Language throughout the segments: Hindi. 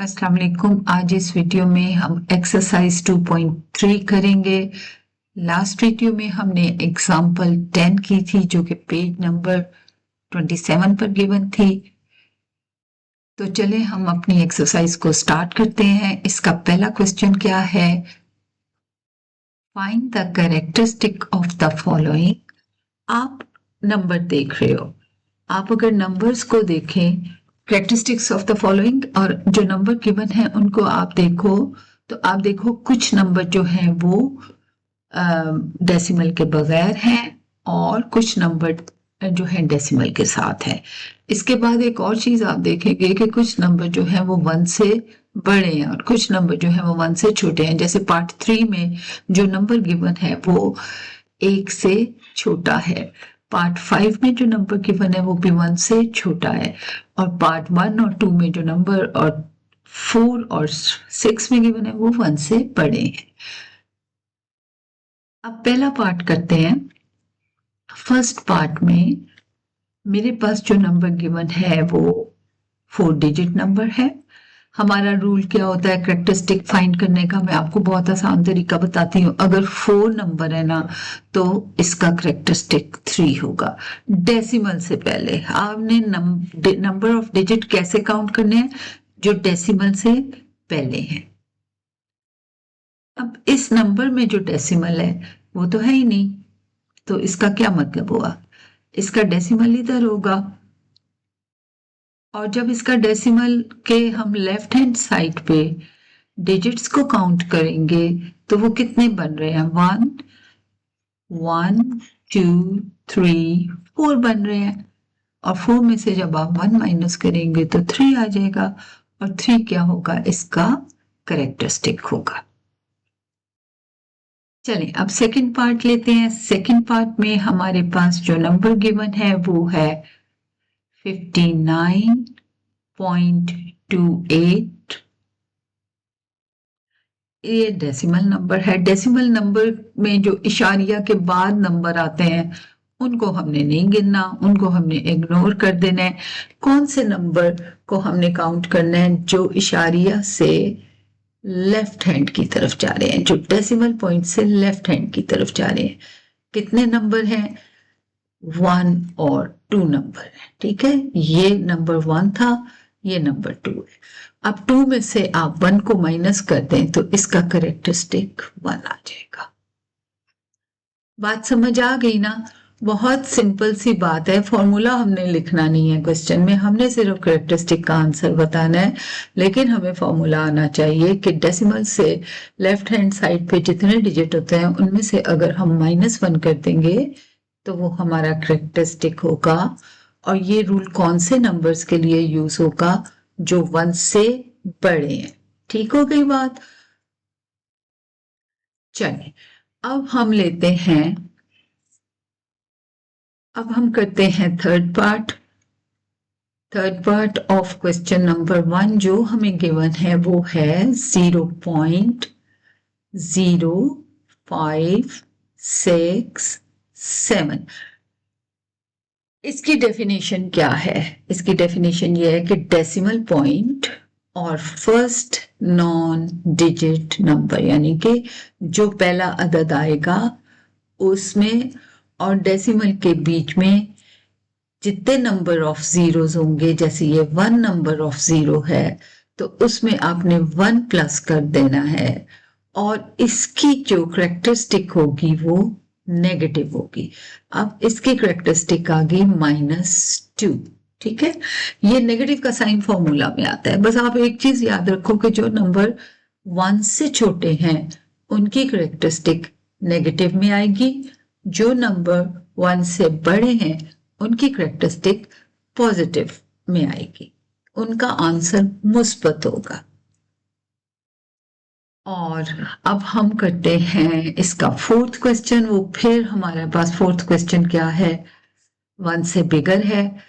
अस्सलाम वालेकुम। आज इस वीडियो में हम एक्सरसाइज 2.3 करेंगे। लास्ट वीडियो में हमने एग्जाम्पल 10 की थी जो कि पेज नंबर 27 पर गिवन थी। तो चले हम अपनी एक्सरसाइज को स्टार्ट करते हैं। इसका पहला क्वेश्चन क्या है? Find the characteristic of the following. आप नंबर देख रहे हो, आप अगर नंबर्स को देखें, कैरेक्टरिस्टिक्स ऑफ द फॉलोइंग, और जो नंबर गिवन है उनको आप देखो, तो आप देखो कुछ नंबर जो हैं वो डेसिमल के बगैर हैं और कुछ नंबर जो है डेसिमल के साथ है। इसके बाद एक और चीज आप देखेंगे कि कुछ नंबर जो है वो 1 से बड़े हैं और कुछ नंबर जो है वो 1 से छोटे हैं। जैसे पार्ट 3 में जो नंबर गिवन है वो 1 से छोटा है, पार्ट 5 में जो नंबर गिवन है वो भी 1 से छोटा है, और पार्ट 1 और 2 में जो नंबर और 4 और 6 में गिवन है वो 1 से बड़े हैं। अब पहला पार्ट करते हैं। फर्स्ट पार्ट में मेरे पास जो नंबर गिवन है वो 4 डिजिट नंबर है। हमारा रूल क्या होता है कैरेक्टरिस्टिक फाइंड करने का? मैं आपको बहुत आसान तरीका बताती हूँ। अगर 4 नंबर है ना तो इसका कैरेक्टरिस्टिक 3 होगा। डेसिमल से पहले आपने नंबर ऑफ डिजिट कैसे काउंट करने हैं? जो डेसिमल से पहले हैं। अब इस नंबर में जो डेसिमल है वो तो है ही नहीं, तो इसका क्या मतलब हुआ? इसका डेसिमल इधर होगा, और जब इसका डेसिमल के हम लेफ्ट हैंड साइड पे डिजिट्स को काउंट करेंगे तो वो कितने बन रहे हैं? 1 2 3 4 बन रहे हैं, और 4 में से जब आप 1 माइनस करेंगे तो 3 आ जाएगा, और 3 क्या होगा? इसका कैरेक्टरिस्टिक होगा। चलिए अब सेकंड पार्ट लेते हैं। सेकंड पार्ट में हमारे पास जो नंबर गिवन है वो है 59.28। ये डेसिमल नंबर है। डेसिमल नंबर में जो इशारिया के बाद नंबर आते हैं उनको हमने नहीं गिनना, उनको हमने इग्नोर कर देना है। कौन से नंबर को हमने काउंट करना है? जो इशारिया से लेफ्ट हैंड की तरफ जा रहे हैं, जो डेसिमल पॉइंट से लेफ्ट हैंड की तरफ जा रहे हैं। कितने नंबर हैं? 1 और 2 नंबर है। ठीक है, ये नंबर 1 था, ये नंबर 2 है। अब 2 में से आप 1 को माइनस कर दें तो इसका कैरेक्टरिस्टिक 1 आ जाएगा। बात समझ आ गई ना? बहुत सिंपल सी बात है। फॉर्मूला हमने लिखना नहीं है क्वेश्चन में, हमने सिर्फ कैरेक्टरिस्टिक का आंसर बताना है। लेकिन हमें फॉर्मूला आना चाहिए कि डेसिमल से लेफ्ट हैंड साइड पे जितने डिजिट होते हैं उनमें से अगर हम -1 कर देंगे तो वो हमारा कैरेक्टरिस्टिक होगा। और ये रूल कौन से नंबर्स के लिए यूज होगा? जो 1 से बड़े हैं। ठीक हो गई बात? चलिए अब हम लेते हैं, अब हम करते हैं third part of question number 1। जो हमें गिवन है वो है 0.0567। इसकी डेफिनेशन क्या है? इसकी डेफिनेशन ये है कि डेसिमल पॉइंट और फर्स्ट नॉन डिजिट नंबर, यानी कि जो पहला अदद आएगा उसमें और डेसिमल के बीच में जितने नंबर ऑफ जीरोस होंगे, जैसे ये 1 नंबर ऑफ जीरो है तो उसमें आपने 1 प्लस कर देना है, और इसकी जो कैरेक्टरिस्टिक होगी वो नेगेटिव होगी। अब इसकी कैरेक्टरिस्टिक आ गई -2। ठीक है, ये नेगेटिव का साइन फॉर्मूला में आता है। बस आप एक चीज याद रखो कि जो नंबर 1 से छोटे हैं उनकी कैरेक्टरिस्टिक नेगेटिव में आएगी, जो नंबर 1 से बड़े हैं उनकी कैरेक्टरिस्टिक पॉजिटिव में आएगी, उनका आंसर मुस्बत होगा। और अब हम करते हैं इसका फोर्थ क्वेश्चन। वो फिर हमारे पास फोर्थ क्वेश्चन क्या है? 1 से बिगर है,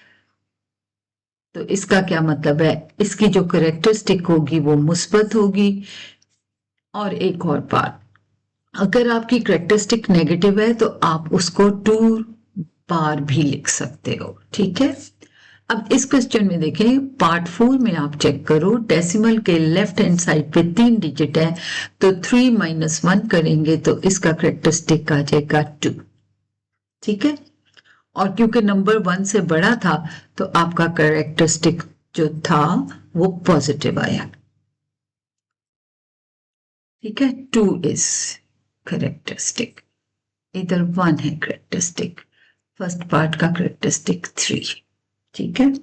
तो इसका क्या मतलब है? इसकी जो कैरेक्टरिस्टिक होगी वो मुस्बत होगी। और एक और बात, अगर आपकी कैरेक्टरिस्टिक नेगेटिव है तो आप उसको 2 बार भी लिख सकते हो। ठीक है, अब इस क्वेश्चन में देखें, पार्ट 4 में आप चेक करो, डेसिमल के लेफ्ट हैंड साइड पे 3 डिजिट है, तो 3 - 1 करेंगे तो इसका करेक्टरिस्टिक आ जाएगा 2। ठीक है, और क्योंकि नंबर 1 से बड़ा था तो आपका करेक्टरिस्टिक जो था वो पॉजिटिव आया। ठीक है, 2 इज करेक्टरिस्टिक, इधर 1 है करेक्टरिस्टिक, फर्स्ट पार्ट का करेक्टरिस्टिक 3। ठीक है,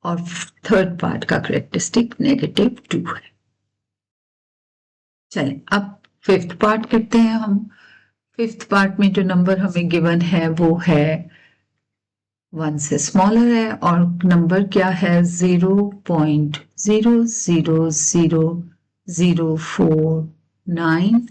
और थर्ड पार्ट का करेक्टरिस्टिक -2 है। चलें अब फिफ्थ पार्ट करते हैं हम। फिफ्थ पार्ट में जो नंबर हमें गिवन है वो है 1 से स्मॉलर है, और नंबर क्या है 0.000049।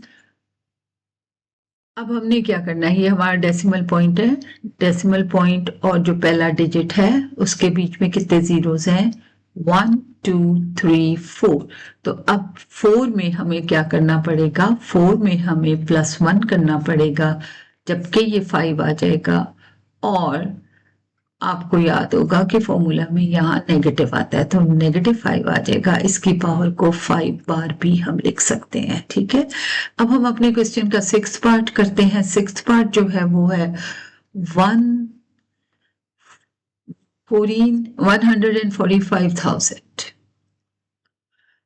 अब हमने क्या करना है, ये हमारा डेसिमल पॉइंट है, डेसिमल पॉइंट और जो पहला डिजिट है उसके बीच में कितने जीरोस हैं, 1 2 3 4। तो अब 4 में हमें क्या करना पड़ेगा, 4 में हमें +1 करना पड़ेगा, जबकि ये 5 आ जाएगा। और आपको याद होगा कि फॉर्मूला में यहाँ नेगेटिव आता है, तो -5 आ जाएगा, इसकी पावर को 5 बार भी हम लिख सकते हैं। ठीक है, अब हम अपने क्वेश्चन का 6th पार्ट करते हैं। 6th पार्ट जो है वो है 145,000।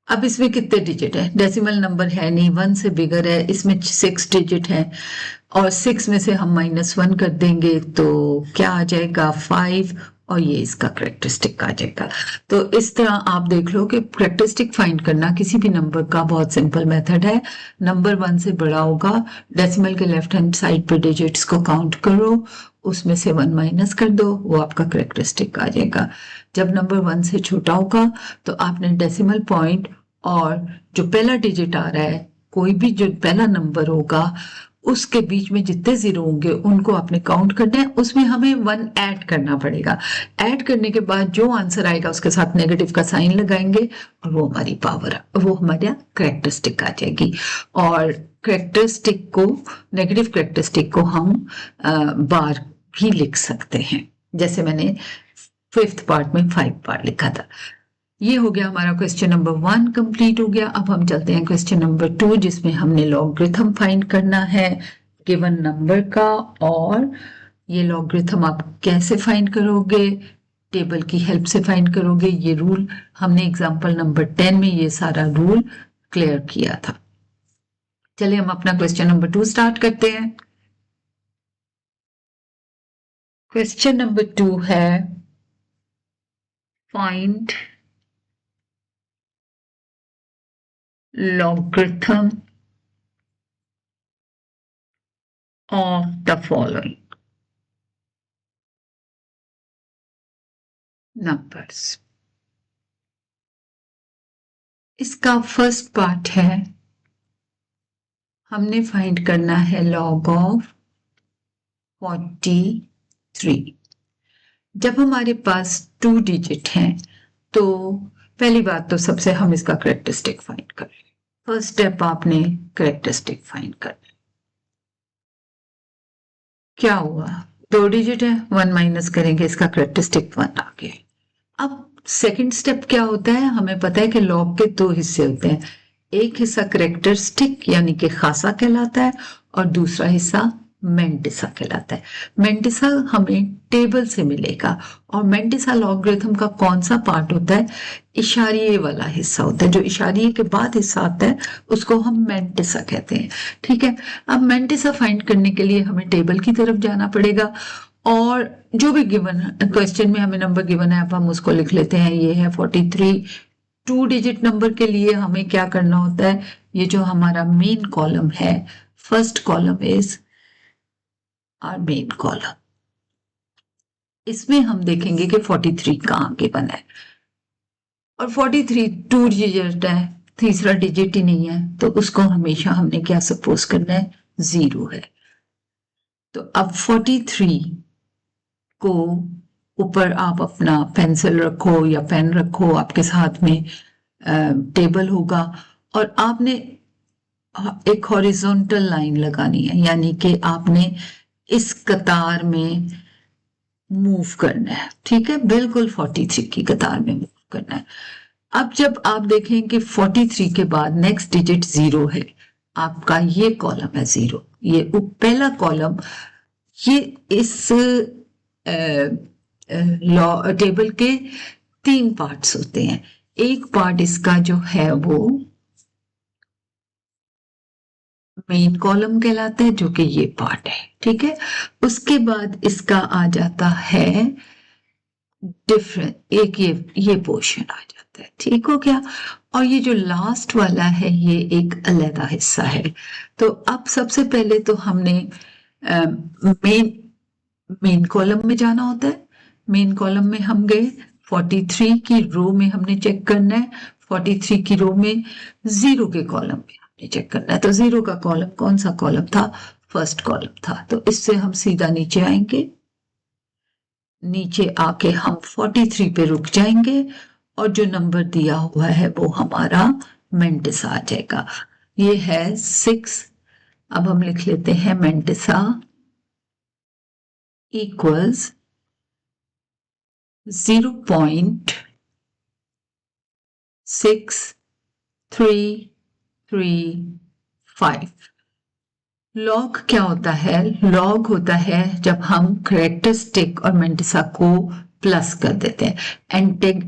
अब इसमें कितने डिजिट है, डेसिमल नंबर है नहीं, 1 से बिगर है, इसमें 6 डिजिट है, और 6 में से हम -1 कर देंगे तो क्या आ जाएगा 5, और ये इसका करेक्टरिस्टिक आ जाएगा। तो इस तरह आप देख लो कि करेक्टरिस्टिक फाइंड करना किसी भी नंबर का बहुत सिंपल मेथड है। नंबर 1 से बड़ा होगा, डेसिमल के लेफ्ट हैंड साइड पे डिजिट्स को काउंट करो, उसमें से 1 माइनस कर दो, वो आपका करेक्टरिस्टिक आ जाएगा। जब नंबर 1 से छोटा होगा तो आपने डेसिमल पॉइंट और जो पहला डिजिट आ रहा है, कोई भी जो पहला नंबर होगा उसके बीच में जितने जीरो होंगे उनको आपने काउंट करना है, उसमें हमें 1 ऐड करना पड़ेगा। ऐड करने के बाद जो आंसर आएगा उसके साथ नेगेटिव का साइन लगाएंगे, और वो हमारी पावर, वो हमारा करेक्टरिस्टिक आ जाएगी। और करेक्टरिस्टिक को, नेगेटिव करेक्टरिस्टिक को हम बार भी लिख सकते हैं, जैसे मैंने 5th पार्ट में 5 बार लिखा था। ये हो गया हमारा क्वेश्चन नंबर 1 कंप्लीट हो गया। अब हम चलते हैं क्वेश्चन नंबर 2, जिसमें हमने लॉगरिथम फाइंड करना है गिवन नंबर का। और ये लॉगरिथम आप कैसे फाइंड करोगे, टेबल की हेल्प से फाइंड करोगे। ये रूल हमने एग्जांपल नंबर 10 में ये सारा रूल क्लियर किया था। चलिए हम अपना क्वेश्चन नंबर 2 स्टार्ट करते हैं। क्वेश्चन नंबर 2 है find logarithm of the following numbers। इसका फर्स्ट पार्ट है, हमने फाइंड करना है लॉग ऑफ 43। जब हमारे पास 2 डिजिट हैं तो पहली बात तो सबसे हम इसका करेक्टरिस्टिक फाइंड करें। फर्स्ट स्टेप आपने करेक्टरिस्टिक फाइंड करना। क्या हुआ, 2 डिजिट है, 1 माइनस करेंगे, इसका करेक्टरिस्टिक 1 आ गया। अब सेकंड स्टेप क्या होता है, हमें पता है कि लॉग के 2 हिस्से होते हैं, एक हिस्सा करेक्टरिस्टिक यानी कि खासा कहलाता है, और दूसरा हिस्सा मेंटिसा कहलाता है। मेंटिसा हमें टेबल से मिलेगा, और मेंटिसा लॉगरिथम का कौन सा पार्ट होता है, इशारिये वाला हिस्सा होता है। जो इशारिये के बाद हिस्सा आता है उसको हम मेंटिसा कहते हैं। ठीक है, अब मेंटिसा फाइंड करने के लिए हमें टेबल की तरफ जाना पड़ेगा, और जो भी गिवन क्वेश्चन में हमें नंबर गिवन है अब हम उसको लिख लेते हैं। ये है 43। 2 डिजिट नंबर के लिए हमें क्या करना होता है, ये जो हमारा मेन कॉलम है, first column is our main column, इसमें हम देखेंगे कि 43 कहाँ गिवन है, और 43 2 डिजिट है, तीसरा डिजिट ही नहीं है, तो उसको हमेशा हमने क्या सपोज करना है, 0 है। तो अब 43 को ऊपर आप अपना पेंसिल रखो या पेन रखो, आपके साथ में टेबल होगा, और आपने एक हॉरिजॉन्टल लाइन लगानी है, यानी कि आपने इस कतार में मूव करना है, ठीक है, बिल्कुल 43 की कतार में मूव करना है। अब जब आप देखें कि 43 के बाद नेक्स्ट डिजिट 0 है, आपका ये कॉलम है 0, ये पहला कॉलम, ये इस टेबल के 3 पार्ट्स होते हैं। एक पार्ट इसका जो है वो मेन कॉलम कहलाता है, जो कि ये पार्ट है, ठीक है। उसके बाद इसका आ जाता है डिफरेंट, एक ये पोर्शन आ जाता है, ठीक हो गया। और ये जो लास्ट वाला है ये एक अलग हिस्सा है। तो अब सबसे पहले तो हमने मेन कॉलम में जाना होता है। मेन कॉलम में हम गए, 43 की रो में हमने चेक करना है, 43 की रो में 0 के कॉलम में हमने चेक करना है। तो 0 का कॉलम कौन सा कॉलम था? फर्स्ट कॉलम था। तो इससे हम सीधा नीचे आएंगे, नीचे आके हम 43 पे रुक जाएंगे और जो नंबर दिया हुआ है वो हमारा मेंटिसा आ जाएगा। ये है 6। अब हम लिख लेते हैं मेंटिसा इक्वल्स 0.6335। लॉग क्या होता है? लॉग होता है जब हम कैरेक्टरिस्टिक और मेंटिसा को प्लस कर देते हैं।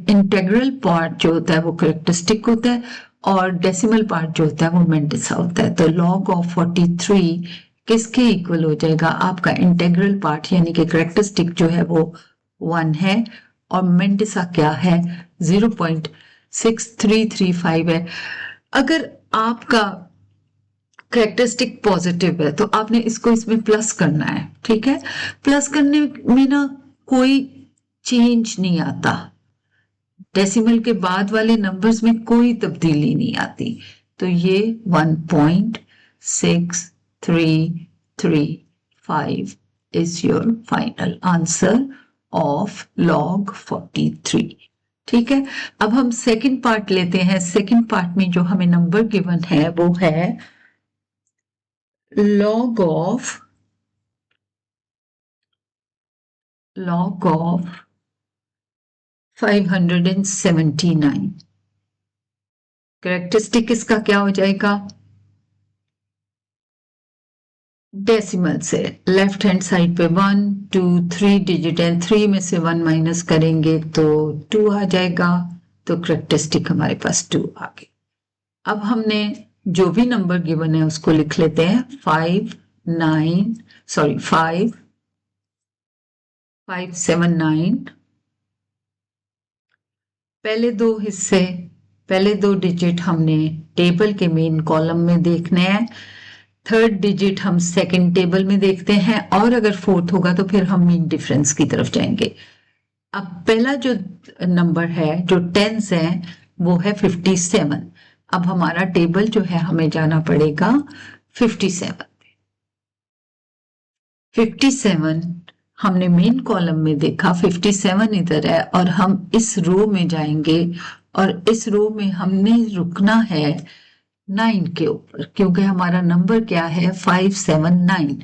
इंटेग्रल पार्ट जो होता है वो कैरेक्टरिस्टिक होता है और डेसिमल पार्ट जो होता है वो मेंटिसा होता है। तो लॉग ऑफ 43 किसके इक्वल हो जाएगा? आपका इंटेग्रल पार्ट यानी कि कैरेक्टरिस्टिक जो है वो 1 है और मेंटिसा क्या है? 0.6335 है। अगर आपका कैरेक्टरिस्टिक पॉजिटिव है तो आपने इसको इसमें प्लस करना है, ठीक है। प्लस करने में ना कोई चेंज नहीं आता, डेसिमल के बाद वाले नंबर्स में कोई तब्दीली नहीं आती। तो ये 1.6335 is your final answer of log 43, ठीक है। अब हम सेकंड पार्ट लेते हैं। सेकंड पार्ट में जो हमें नंबर गिवन है वो है log of 579। कैरेक्टरिस्टिक इसका क्या हो जाएगा? डेसिमल से लेफ्ट हैंड साइड पे 1 2 3 डिजिट है, 3 में से 1 माइनस करेंगे तो 2 आ जाएगा। तो कैरेक्टरिस्टिक हमारे पास 2 आ गई। अब हमने जो भी नंबर गिवन है उसको लिख लेते हैं। 579। पहले 2 हिस्से, पहले 2 डिजिट हमने टेबल के मेन कॉलम में देखने हैं, थर्ड डिजिट हम सेकंड टेबल में देखते हैं और अगर फोर्थ होगा तो फिर हम मीन डिफरेंस की तरफ जाएंगे। अब पहला जो नंबर है जो टेंस है वो है 57। अब हमारा टेबल जो है हमें जाना पड़ेगा 57 पे। 57 हमने मेन कॉलम में देखा, 57 इधर है और हम इस रो में जाएंगे और इस रो में हमने रुकना है 9 के ऊपर, क्योंकि हमारा नंबर क्या है? 579।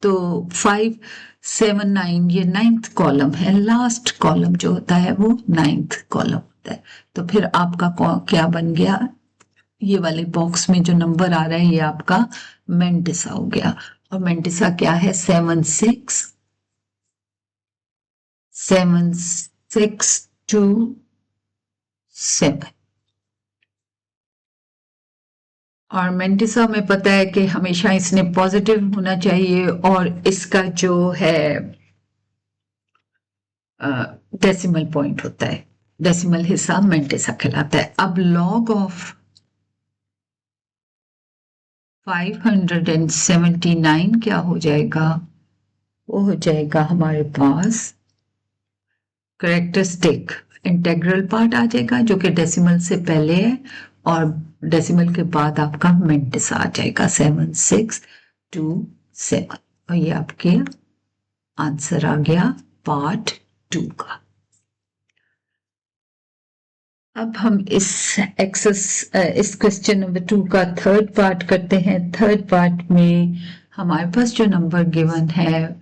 तो 579 ये 9th कॉलम है, लास्ट कॉलम जो होता है वो 9th कॉलम होता है। तो फिर आपका क्या बन गया? ये वाले बॉक्स में जो नंबर आ रहा है ये आपका मेंटिसा हो गया। और मेंटिसा क्या है? 7627। और मेंटिसा में पता है कि हमेशा इसने पॉजिटिव होना चाहिए और इसका जो है डेसिमल पॉइंट होता है, डेसिमल हिस्सा मेंटिसा कहलाता है। अब लॉग ऑफ 579 क्या हो जाएगा? वो हो जाएगा हमारे पास कैरेक्टरिस्टिक इंटेग्रल पार्ट आ जाएगा जो कि डेसिमल से पहले है और डेसिमल के बाद आपका मेंटिसा आ जाएगा 7627। और ये आपके आंसर आ गया पार्ट 2 का। अब हम इस क्वेश्चन नंबर 2 का थर्ड पार्ट करते हैं। थर्ड पार्ट में हमारे पास जो नंबर गिवन है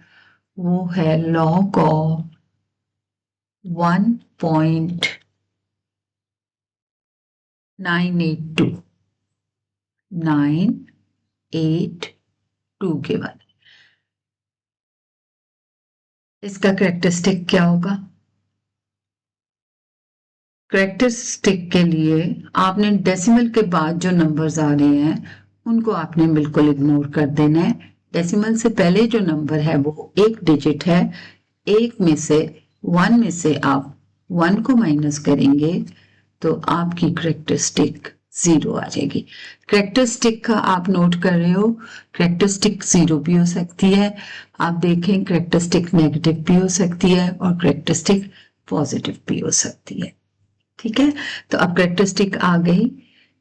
वो है log ऑफ 1.982 के बाद इसका कैरेक्टरिस्टिक क्या होगा? कैरेक्टरिस्टिक के लिए आपने डेसिमल के बाद जो नंबर्स आ रहे हैं उनको आपने बिल्कुल इग्नोर कर देना है। डेसिमल से पहले जो नंबर है वो एक डिजिट है, एक में से 1 में से आप 1 को माइनस करेंगे तो आपकी कैरेक्टरिस्टिक 0 आ जाएगी। कैरेक्टरिस्टिक का आप नोट कर रहे हो, कैरेक्टरिस्टिक 0 भी हो सकती है, आप देखें कैरेक्टरिस्टिक नेगेटिव भी हो सकती है और कैरेक्टरिस्टिक पॉजिटिव भी हो सकती है। ठीक है, तो अब कैरेक्टरिस्टिक आ गई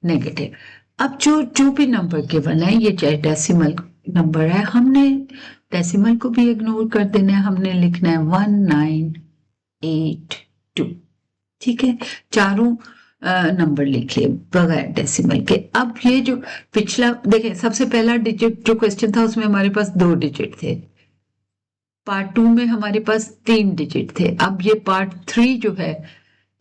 नेगेटिव। अब जो भी नंबर गिवन है, ये चाहे डेसिमल नंबर है, हमने डेसिमल को भी इग्नोर कर देना है, हमने लिखना है 1982। ठीक है, चारों नंबर लिख लिए बगैर डेसिमल के। अब ये जो पिछला देखें, सबसे पहला डिजिट जो क्वेश्चन था उसमें हमारे पास 2 डिजिट थे, पार्ट 2 में हमारे पास 3 डिजिट थे, अब ये पार्ट 3 जो है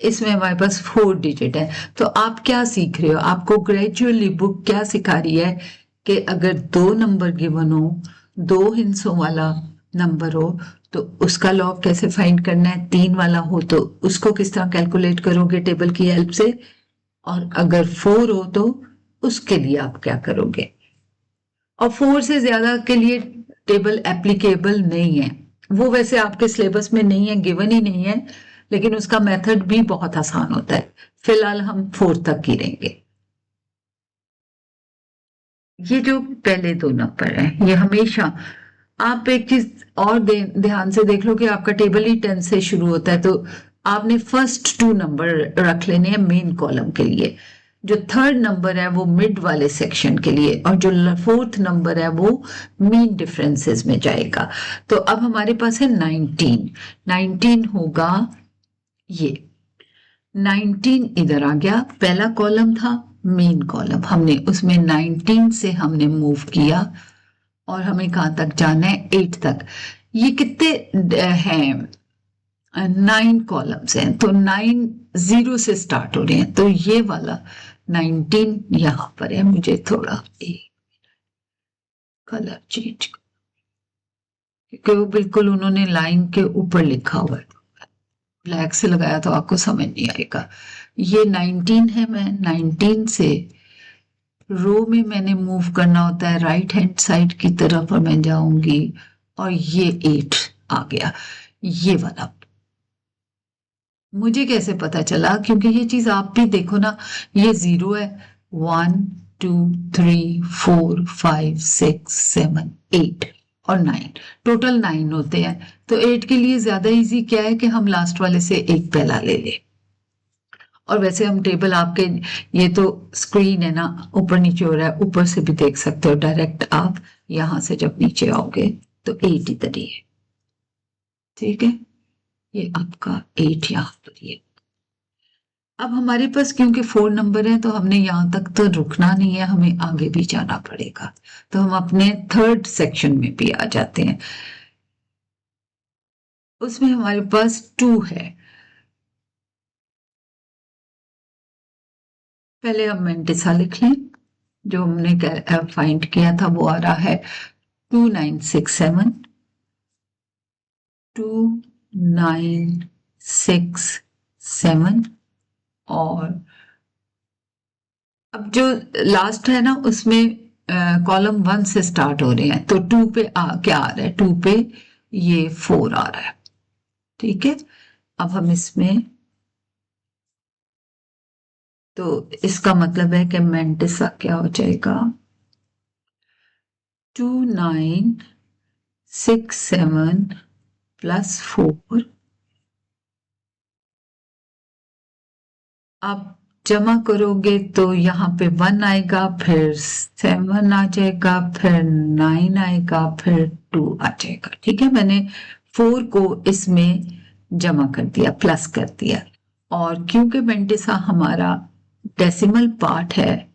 इसमें हमारे पास 4 डिजिट है। तो आप क्या सीख रहे हो? आपको ग्रेजुअली बुक क्या सिखा रही है कि अगर 2 नंबर गिवन हो, 2 हिंसों वाला नंबर हो तो उसका लॉग कैसे फाइंड करना है, 3 वाला हो तो उसको किस तरह कैलकुलेट करोगे टेबल की हेल्प से, और अगर 4 हो तो उसके लिए आप क्या करोगे। और 4 से ज्यादा के लिए टेबल एप्लीकेबल नहीं है, वो वैसे आपके सिलेबस में नहीं है, गिवन ही नहीं है, लेकिन उसका मेथड भी बहुत आसान होता है। फिलहाल हम 4 तक गिरेंगे। ये जो पहले 2 नंबर है, ये हमेशा आप एक चीज और ध्यान से देख लो कि आपका टेबल ही 10 से शुरू होता है, तो आपने फर्स्ट 2 नंबर रख लेने हैं मेन कॉलम के लिए, जो 3rd नंबर है वो मिड वाले सेक्शन के लिए, और जो 4th नंबर है वो मीन डिफरेंसेस में जाएगा। तो अब हमारे पास है 19 होगा, ये 19 इधर आ गया, पहला कॉलम था मेन कॉलम, हमने उसमें 19 से हमने मूव किया और हमें कहां तक जाना है, 8 तक। ये कितने हैं? 9 कॉलम्स हैं, तो 9 0 से स्टार्ट हो रहे हैं, तो ये वाला 19 यहां पर है। मुझे थोड़ा कलर चेंज, क्योंकि वो बिल्कुल उन्होंने लाइन के ऊपर लिखा हुआ है, ब्लैक से लगाया तो आपको समझ नहीं आएगा। ये 19 है, मैं 19 से रो में मैंने मूव करना होता है राइट हैंड साइड की तरफ, और मैं जाऊंगी और ये 8 आ गया, ये वाला। मुझे कैसे पता चला? क्योंकि ये चीज आप भी देखो ना, ये 0 है, 1 2 3 4 5 6 7 8 और 9, टोटल 9 होते हैं। तो 8 के लिए ज्यादा इजी क्या है कि हम लास्ट वाले से एक पहला ले लें। और वैसे हम टेबल आपके, ये तो स्क्रीन है ना, ऊपर नीचे हो रहा है, ऊपर से भी देख सकते हो डायरेक्ट आप, यहां से जब नीचे आओगे तो 8 इधर ही है। ठीक है, ये आपका 8 यहां पर ही। अब हमारे पास क्योंकि 4 नंबर है तो हमने यहां तक तो रुकना नहीं है, हमें आगे भी जाना पड़ेगा, तो हम अपने 3rd सेक्शन में भी आ जाते हैं। उसमें हमारे पास 2 है। पहले हम मेंटिसा लिख लें, जो हमने फाइंड किया था वो आ रहा है 2967 2967। और अब जो लास्ट है ना उसमें कॉलम 1 से स्टार्ट हो रहे हैं, तो 2 पे क्या आ रहा है, 2 पे ये 4 आ रहा है। ठीक है, अब हम इसमें, तो इसका मतलब है कि मेंटिसा क्या हो जाएगा, 2967 प्लस 4, आप जमा करोगे तो यहाँ पे 1 आएगा, फिर 7 आ जाएगा, फिर 9 आएगा, फिर 2 आ जाएगा। ठीक है, मैंने 4 को इसमें जमा कर दिया, प्लस कर दिया, और क्योंकि मेंटिसा हमारा डेसिमल पार्ट है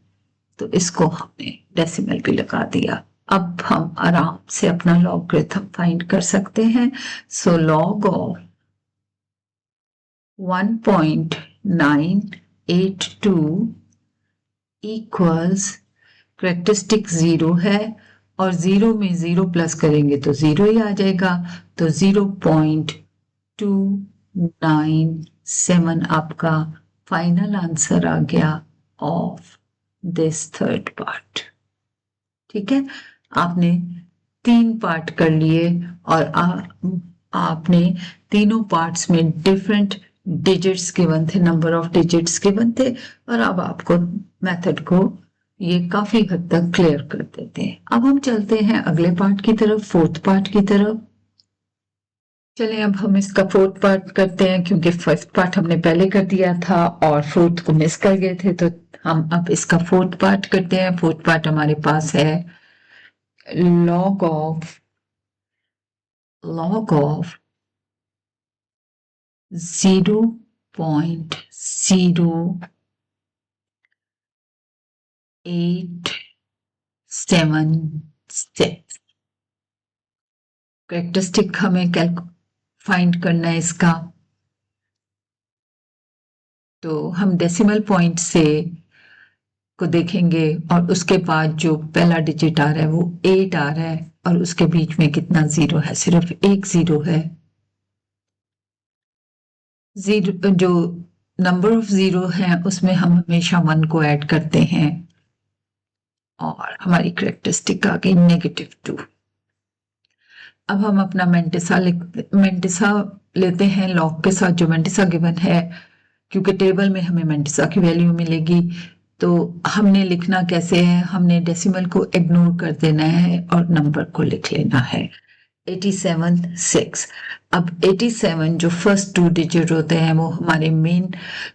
तो इसको हमने डेसिमल भी लगा दिया। अब हम आराम से अपना लॉगरिथम फाइंड कर सकते हैं। So log of 1.982 equals characteristic 0 है और 0 में 0 प्लस करेंगे तो 0 ही आ जाएगा, तो 0.297 आपका फाइनल आंसर आ गया ऑफ दिस थर्ड पार्ट। ठीक है, आपने 3 पार्ट कर लिए और आपने तीनों पार्ट्स में डिफरेंट डिजिट्स गिवन थे, नंबर ऑफ डिजिट्स गिवन थे, और अब आपको मेथड को ये काफी हद तक क्लियर कर देते हैं। अब हम चलते हैं अगले पार्ट की तरफ, फोर्थ पार्ट की तरफ। चलें अब हम इसका फोर्थ पार्ट करते हैं, क्योंकि फर्स्ट पार्ट हमने पहले कर दिया था और फोर्थ को मिस कर गए थे, तो हम अब इसका फोर्थ पार्ट करते हैं। फोर्थ पार्ट हमारे पास है log of 0.0876 कैरेक्टरिस्टिक हमें फाइंड करना है इसका। तो हम डेसिमल पॉइंट से को देखेंगे और उसके बाद जो पहला डिजिट आ रहा है वो 8 आ रहा है और उसके बीच में कितना 0 है, सिर्फ एक 0 है। जीरो जो नंबर ऑफ 0 है उसमें हम हमेशा 1 को ऐड करते हैं और हमारी कैरेक्टरिस्टिक आ गई -2। अब हम अपना मेंटिसा लेते हैं लॉग के साथ, जो मेंटिसा गिवन है, क्योंकि टेबल में हमें मेंटिसा की वैल्यू मिलेगी। तो हमने लिखना कैसे है, हमने डेसिमल को इग्नोर कर देना है और नंबर को लिख लेना है 87.6। अब 87 जो फर्स्ट 2 डिजिट होते हैं वो हमारे मेन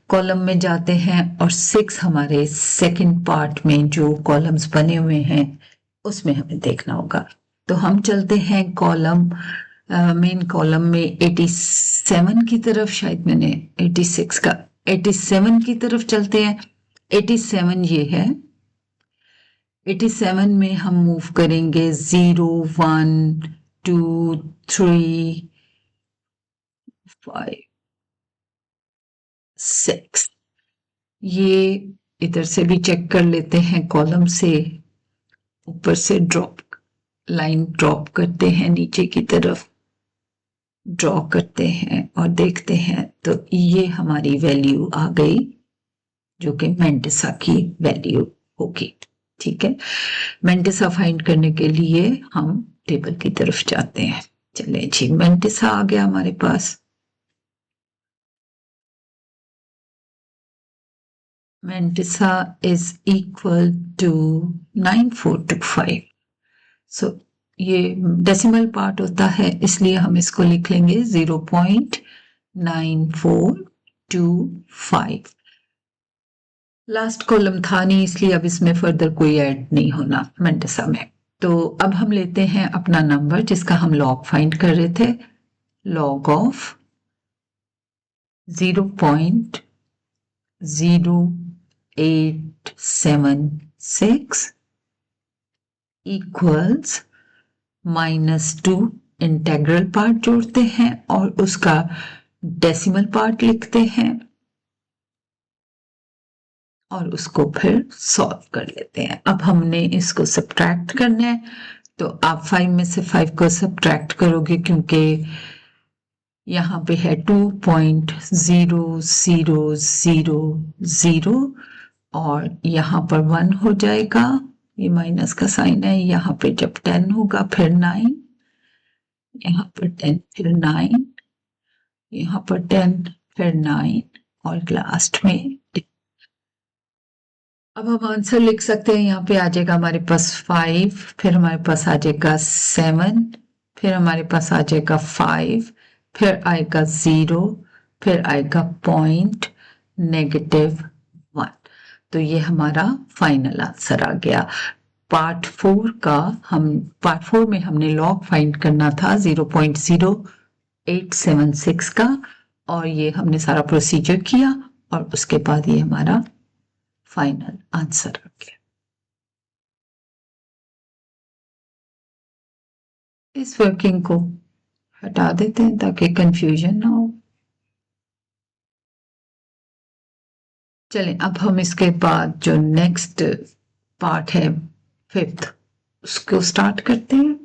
कॉलम में जाते हैं और 6 हमारे सेकंड पार्ट में जो कॉलम्स बने हुए हैं उसमें हमें देखना होगा। तो हम चलते हैं कॉलम मेन कॉलम में 87 की तरफ, शायद मैंने 86 का 87 की तरफ चलते हैं। 87 ये है, 87 में हम मूव करेंगे 0 1 2 3 5 6। ये इधर से भी चेक कर लेते हैं, कॉलम से ऊपर से लाइन ड्रॉप करते हैं, नीचे की तरफ ड्रॉ करते हैं और देखते हैं तो ये हमारी वैल्यू आ गई जो कि मेंटिसा की वैल्यू होगी। ठीक है, मेंटिसा फाइंड करने के लिए हम टेबल की तरफ जाते हैं। चले जी, मेंटिसा आ गया हमारे पास। Mantissa is equal to 9425। So ये डेसिमल पार्ट होता है, इसलिए हम इसको लिख लेंगे 0.9425। लास्ट कॉलम था नहीं, इसलिए अब इसमें फर्दर कोई ऐड नहीं होना मेंटिसा में। तो अब हम लेते हैं अपना नंबर जिसका हम लॉग फाइंड कर रहे थे, log of 0.0876 equals -2 integral part जोड़ते हैं और उसका डेसिमल पार्ट लिखते हैं और उसको फिर सॉल्व कर लेते हैं। अब हमने इसको सब्ट्रैक्ट करना है, तो आप 5 में से 5 को सब्ट्रैक्ट करोगे क्योंकि यहाँ पे है 2.0000 और यहाँ पर 1 हो जाएगा, ये माइनस का साइन है। यहाँ पे जब 10 होगा फिर 9, यहाँ पर 10 फिर 9, यहाँ पर 10 फिर 9 और लास्ट में 10। अब हम आंसर लिख सकते हैं, यहाँ पे आ जाएगा हमारे पास 5, फिर हमारे पास आ जाएगा 7, फिर हमारे पास आ जाएगा 5, फिर आएगा 0, फिर आएगा पॉइंट -1। तो ये हमारा फाइनल आंसर आ गया। पार्ट 4 में हमने लॉग फाइंड करना था 0.0876 का, और ये हमने सारा प्रोसीजर किया और उसके बाद ये हमारा फाइनल आंसर आ गया। इस वर्किंग को हटा देते हैं ताकि कंफ्यूजन ना हो। चलें, अब हम इसके बाद जो नेक्स्ट पार्ट है 5th, उसको स्टार्ट करते हैं।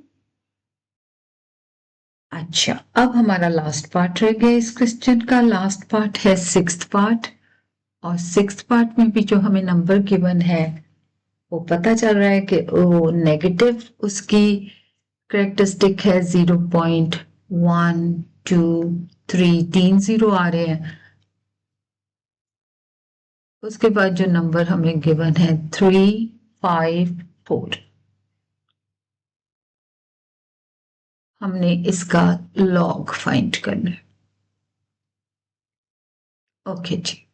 अच्छा, अब हमारा लास्ट पार्ट रह गया इस क्वेश्चन का। लास्ट पार्ट है 6th पार्ट, और 6th पार्ट में भी जो हमें नंबर गिवन है वो पता चल रहा है कि वो नेगेटिव उसकी करेक्टरिस्टिक है 0.123, 3 जीरो आ रहे हैं। उसके बाद जो नंबर हमें गिवन है 354, हमने इसका लॉग फाइंड करना है। ओके जी,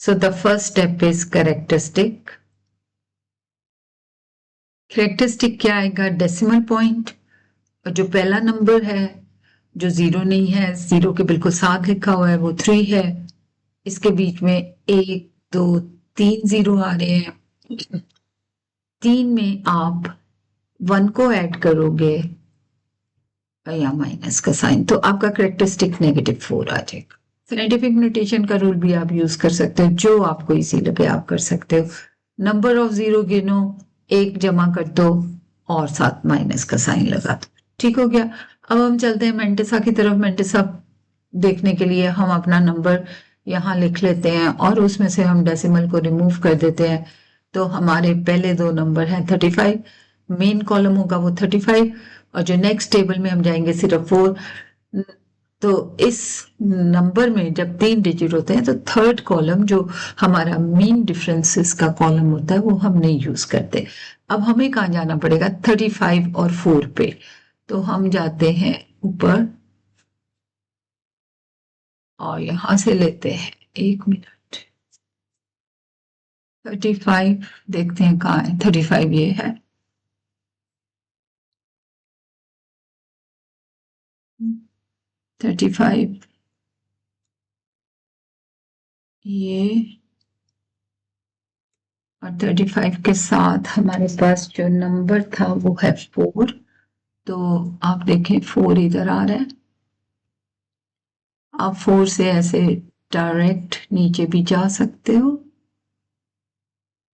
so the first step is characteristic. Characteristic क्या आएगा? डेसिमल पॉइंट, और जो पहला नंबर है जो जीरो नहीं है, जीरो के बिल्कुल साथ लिखा हुआ है, वो 3 है। इसके बीच में 1 2 3 जीरो आ रहे हैं। 3 में आप 1 को ऐड करोगे या माइनस का साइन, तो आपका करेक्टरिस्टिक -4 आ जाएगा। साइंटिफिक नोटेशन का रूल भी आप यूज कर सकते हो, जो आपको इजी लगे आप कर सकते हो। नंबर ऑफ जीरो गिनो, 1 जमा कर दो और साथ माइनस का साइन लगा दो, ठीक हो गया। अब हम चलते हैं मेंटिसा की तरफ। मेंटिसा देखने के लिए हम अपना नंबर यहाँ लिख लेते हैं और उसमें से हम डेसिमल को रिमूव कर देते हैं। तो हमारे पहले दो नंबर हैं 35, मेन कॉलम होगा वो 35, और जो नेक्स्ट टेबल में हम जाएंगे सिर्फ 4। तो इस नंबर में जब 3 डिजिट होते हैं तो थर्ड कॉलम जो हमारा मीन डिफरेंसेस का कॉलम होता है वो हम नहीं यूज करते। अब हमें कहाँ जाना पड़ेगा? 35 और 4 पे। तो हम जाते हैं ऊपर और यहां से लेते हैं, 1 मिनट। 35 देखते हैं कहाँ है। 35 ये है, 35 ये, और 35 के साथ हमारे पास जो नंबर था वो है 4। तो आप देखें 4 इधर आ रहा है। आप 4 से ऐसे डायरेक्ट नीचे भी जा सकते हो,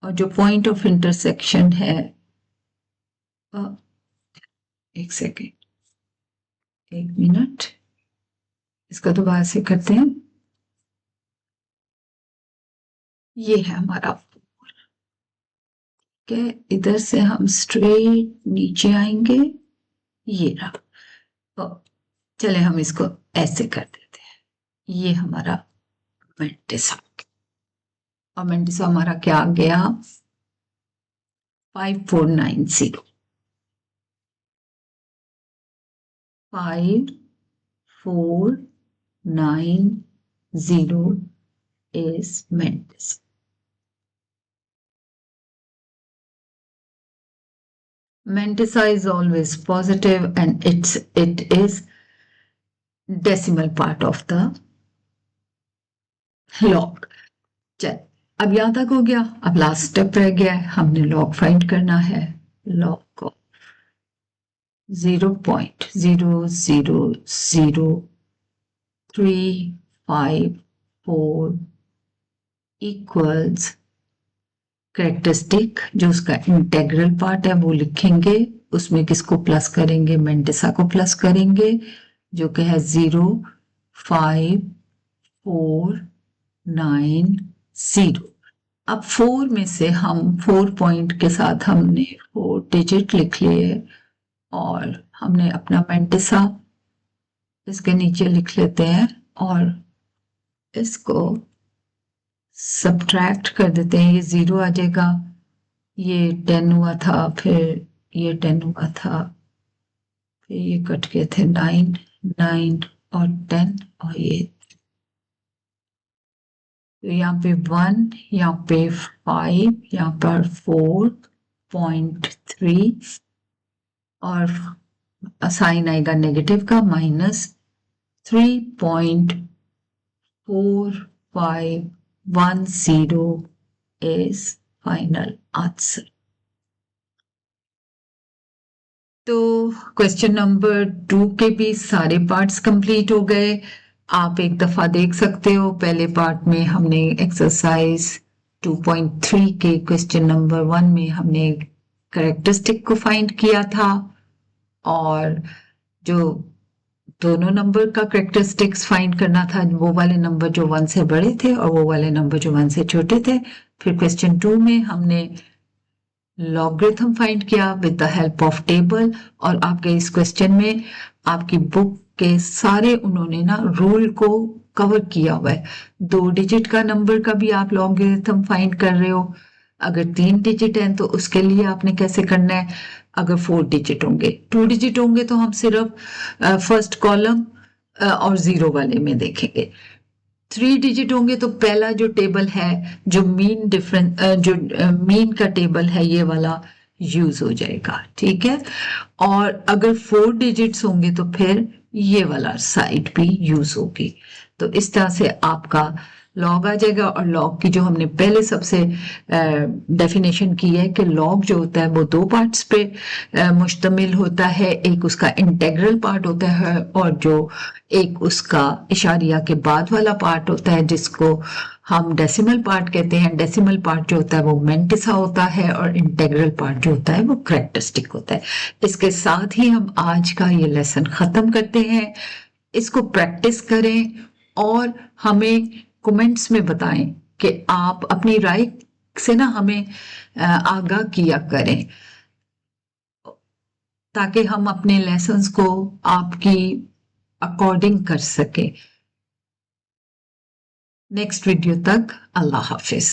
और जो पॉइंट ऑफ इंटरसेक्शन है, एक सेकेंड, 1 मिनट, इसका दोबारा से करते हैं। ये है हमारा 4, ठीक है। इधर से हम स्ट्रेट नीचे आएंगे, ये रहा। तो चले हम इसको ऐसे कर देते हैं। ये हमारा मेंटिसा, और मेंटिसा हमारा क्या आ गया? 5490। 5490 is Mentis. Mentissa is always positive and it is decimal part of the log. चल, अब यहां तक हो गया। अब लास्ट स्टेप रह गया है, हमने लॉग फाइंड करना है। लॉग को 0.0000354 इक्वल्स करेक्टरिस्टिक, जो उसका इंटेग्रल पार्ट है वो लिखेंगे, उसमें किसको प्लस करेंगे? मेंटिसा को प्लस करेंगे, जो कि है 0.5490। अब 4 में से हम 4 पॉइंट के साथ हमने 4 डिजिट लिख लिए, और हमने अपना मेंटिसा इसके नीचे लिख लेते हैं, और इसको सब्ट्रैक्ट कर देते हैं। ये 0 आ जाएगा, ये 10 हुआ था, फिर ये 10 हुआ था, फिर ये कट गए थे 9 9 और 10, और ये तो यहाँ पे 1, यहाँ पे 5, यहाँ पर 4.3, और साइन आएगा नेगेटिव का, -3.4510 is final answer. तो क्वेश्चन नंबर 2 के भी सारे पार्ट्स कंप्लीट हो गए। आप एक दफा देख सकते हो, पहले पार्ट में हमने एक्सरसाइज 2.3 के क्वेश्चन नंबर 1 में हमने कैरेक्टरिस्टिक को फाइंड किया था, और जो दोनों नंबर का कैरेक्टरिस्टिक्स फाइंड करना था, वो वाले नंबर जो 1 से बड़े थे और वो वाले नंबर जो 1 से छोटे थे। फिर क्वेश्चन 2 में हमने लॉगरिथम फाइंड किया with the help of table, और आपके इस क्वेश्चन में आपकी बुक के सारे उन्होंने ना रूल को कवर किया हुआ है। 2 डिजिट का नंबर का भी आप लॉगरिथम फाइंड कर रहे हो, अगर 3 डिजिट हैं तो उसके लिए आपने कैसे करना है, अगर 4 डिजिट होंगे, 2 डिजिट होंगे तो हम सिर्फ फर्स्ट कॉलम और 0 वाले में देखेंगे। 3 डिजिट होंगे तो पहला जो टेबल है, जो मीन डिफरेंस, जो मीन का टेबल है, ये वाला यूज हो जाएगा, ठीक है। और अगर 4 डिजिट्स होंगे तो फिर ये वाला साइड भी यूज होगी। तो इस तरह से आपका लॉग आ जाएगा। और लॉग की जो हमने पहले सबसे डेफिनेशन की है कि लॉग जो होता है वो 2 पार्ट्स पे मुश्तमिल होता है, एक उसका इंटेग्रल पार्ट होता है और जो एक उसका इशारिया के बाद वाला पार्ट होता है, जिसको हम डेसिमल पार्ट कहते हैं। डेसिमल पार्ट जो होता है वो मेंटिसा होता है और इंटेग्रल पार्ट जो होता है वो कैरेक्टरिस्टिक होता है। इसके साथ ही हम आज का ये लेसन खत्म करते हैं। इसको प्रैक्टिस करें और हमें कमेंट्स में बताएं कि आप अपनी राय से ना हमें आगाह किया करें, ताकि हम अपने लेसन्स को आपकी अकॉर्डिंग कर सके। नेक्स्ट वीडियो तक अल्लाह हाफिज।